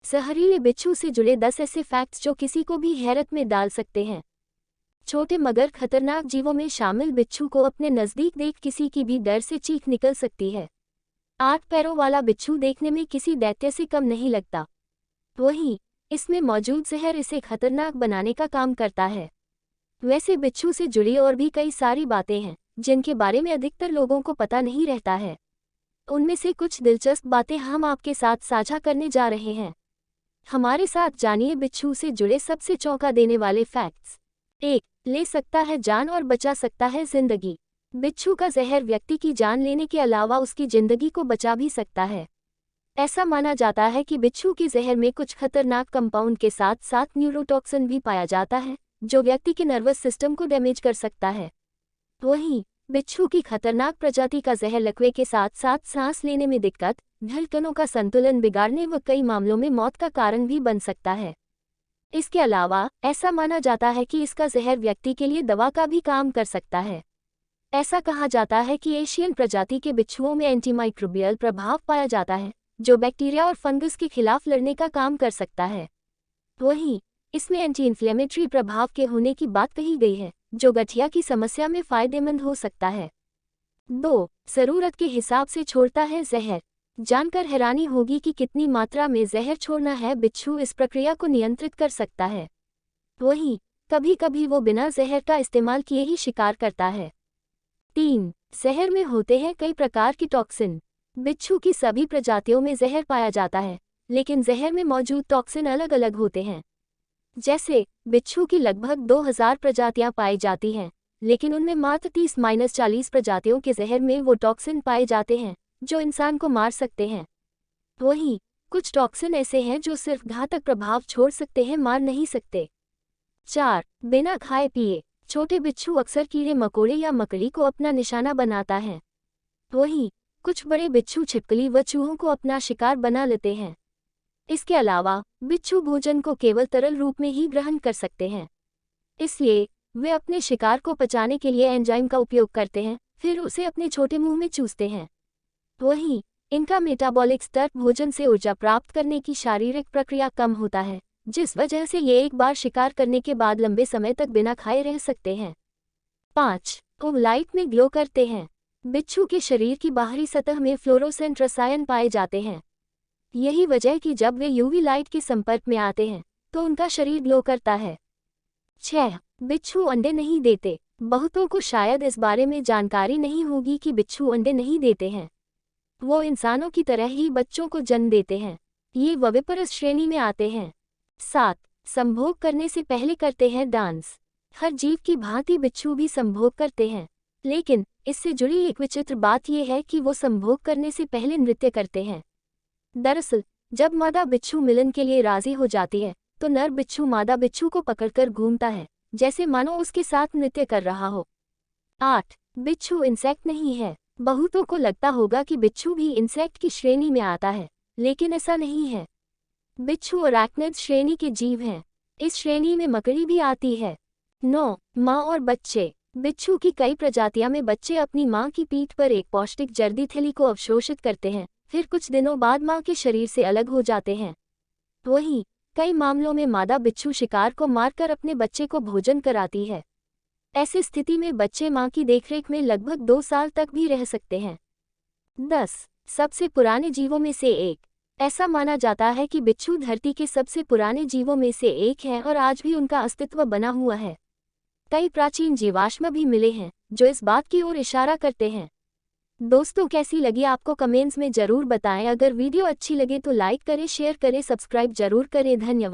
जहरीले बिच्छू से जुड़े 10 ऐसे फैक्ट्स जो किसी को भी हैरत में डाल सकते हैं। छोटे मगर खतरनाक जीवों में शामिल बिच्छू को अपने नज़दीक देख किसी की भी डर से चीख निकल सकती है। 8 पैरों वाला बिच्छू देखने में किसी दैत्य से कम नहीं लगता, वहीं इसमें मौजूद जहर इसे खतरनाक बनाने का काम करता है। वैसे बिच्छू से जुड़ी और भी कई सारी बातें हैं जिनके बारे में अधिकतर लोगों को पता नहीं रहता है। उनमें से कुछ दिलचस्प बातें हम आपके साथ साझा करने जा रहे हैं। हमारे साथ जानिए बिच्छू से जुड़े सबसे चौंका देने वाले फैक्ट्स। 1. ले सकता है जान और बचा सकता है जिंदगी। बिच्छू का जहर व्यक्ति की जान लेने के अलावा उसकी जिंदगी को बचा भी सकता है। ऐसा माना जाता है कि बिच्छू के जहर में कुछ खतरनाक कंपाउंड के साथ साथ न्यूरोटॉक्सिन भी पाया जाता है जो व्यक्ति के नर्वस सिस्टम को डैमेज कर सकता है। वहीं बिच्छू की खतरनाक प्रजाति का जहर लकवे के साथ साथ सांस लेने में दिक्कत, धड़कनों का संतुलन बिगाड़ने व कई मामलों में मौत का कारण भी बन सकता है। इसके अलावा ऐसा माना जाता है कि इसका जहर व्यक्ति के लिए दवा का भी काम कर सकता है। ऐसा कहा जाता है कि एशियन प्रजाति के बिच्छुओं में एंटीमाइक्रोबियल प्रभाव पाया जाता है जो बैक्टीरिया और फंगस के खिलाफ लड़ने का काम कर सकता है। वहीं इसमें एंटी इन्फ्लेमेटरी प्रभाव के होने की बात कही गई है जो गठिया की समस्या में फायदेमंद हो सकता है। 2. ज़रूरत के हिसाब से छोड़ता है जहर। जानकर हैरानी होगी कि कितनी मात्रा में जहर छोड़ना है बिच्छू इस प्रक्रिया को नियंत्रित कर सकता है। वहीं कभी कभी वो बिना जहर का इस्तेमाल किए ही शिकार करता है। 3. जहर में होते हैं कई प्रकार की टॉक्सिन। बिच्छू की सभी प्रजातियों में जहर पाया जाता है, लेकिन जहर में मौजूद टॉक्सिन अलग अलग होते हैं। जैसे बिच्छू की लगभग 2000 प्रजातियां पाई जाती हैं, लेकिन उनमें मात्र 30-40 प्रजातियों के जहर में वो टॉक्सिन पाए जाते हैं जो इंसान को मार सकते हैं। वहीं कुछ टॉक्सिन ऐसे हैं जो सिर्फ घातक प्रभाव छोड़ सकते हैं, मार नहीं सकते। 4. बिना खाए पिए। छोटे बिच्छू अक्सर कीड़े मकोड़े या मकड़ी को अपना निशाना बनाता है। वहीं कुछ बड़े बिच्छू छिपकली व चूहों को अपना शिकार बना लेते हैं। इसके अलावा बिच्छू भोजन को केवल तरल रूप में ही ग्रहण कर सकते हैं, इसलिए वे अपने शिकार को पचाने के लिए एंजाइम का उपयोग करते हैं, फिर उसे अपने छोटे मुंह में चूसते हैं। वहीं इनका मेटाबॉलिक स्तर भोजन से ऊर्जा प्राप्त करने की शारीरिक प्रक्रिया कम होता है, जिस वजह से ये एक बार शिकार करने के बाद लंबे समय तक बिना खाए रह सकते हैं। 5. वो लाइट में ग्लो करते हैं। बिच्छू के शरीर की बाहरी सतह में फ्लोरोसेंट रसायन पाए जाते हैं। यही वजह कि जब वे यूवी लाइट के संपर्क में आते हैं तो उनका शरीर ग्लो करता है। 6. बिच्छू अंडे नहीं देते। बहुतों को शायद इस बारे में जानकारी नहीं होगी कि बिच्छू अंडे नहीं देते हैं। वो इंसानों की तरह ही बच्चों को जन्म देते हैं। ये वविपरस श्रेणी में आते हैं। 7. संभोग करने से पहले करते हैं डांस। हर जीव की भांति बिच्छू भी संभोग करते हैं, लेकिन इससे जुड़ी एक विचित्र बात यह है कि वो संभोग करने से पहले नृत्य करते हैं। दरअसल जब मादा बिच्छू मिलन के लिए राजी हो जाती है तो नर बिच्छू मादा बिच्छू को पकड़कर घूमता है, जैसे मानो उसके साथ नृत्य कर रहा हो। 8. बिच्छू इंसेक्ट नहीं है। बहुतों को लगता होगा कि बिच्छू भी इंसेक्ट की श्रेणी में आता है, लेकिन ऐसा नहीं है। बिच्छू अरैक्निड श्रेणी के जीव हैं। इस श्रेणी में मकड़ी भी आती है। 9. माँ और बच्चे। बिच्छू की कई प्रजातियां में बच्चे अपनी माँ की पीठ पर एक पौष्टिक जर्दी थैली को अवशोषित करते हैं, फिर कुछ दिनों बाद माँ के शरीर से अलग हो जाते हैं। वहीं कई मामलों में मादा बिच्छू शिकार को मारकर अपने बच्चे को भोजन कराती है। ऐसी स्थिति में बच्चे माँ की देखरेख में लगभग 2 साल तक भी रह सकते हैं। 10. सबसे पुराने जीवों में से एक। ऐसा माना जाता है कि बिच्छू धरती के सबसे पुराने जीवों में से एक है और आज भी उनका अस्तित्व बना हुआ है। कई प्राचीन जीवाश्म भी मिले हैं जो इस बात की ओर इशारा करते हैं। दोस्तों, कैसी लगी आपको कमेंट्स में ज़रूर बताएं। अगर वीडियो अच्छी लगे तो लाइक करें, शेयर करें, सब्सक्राइब जरूर करें। धन्यवाद।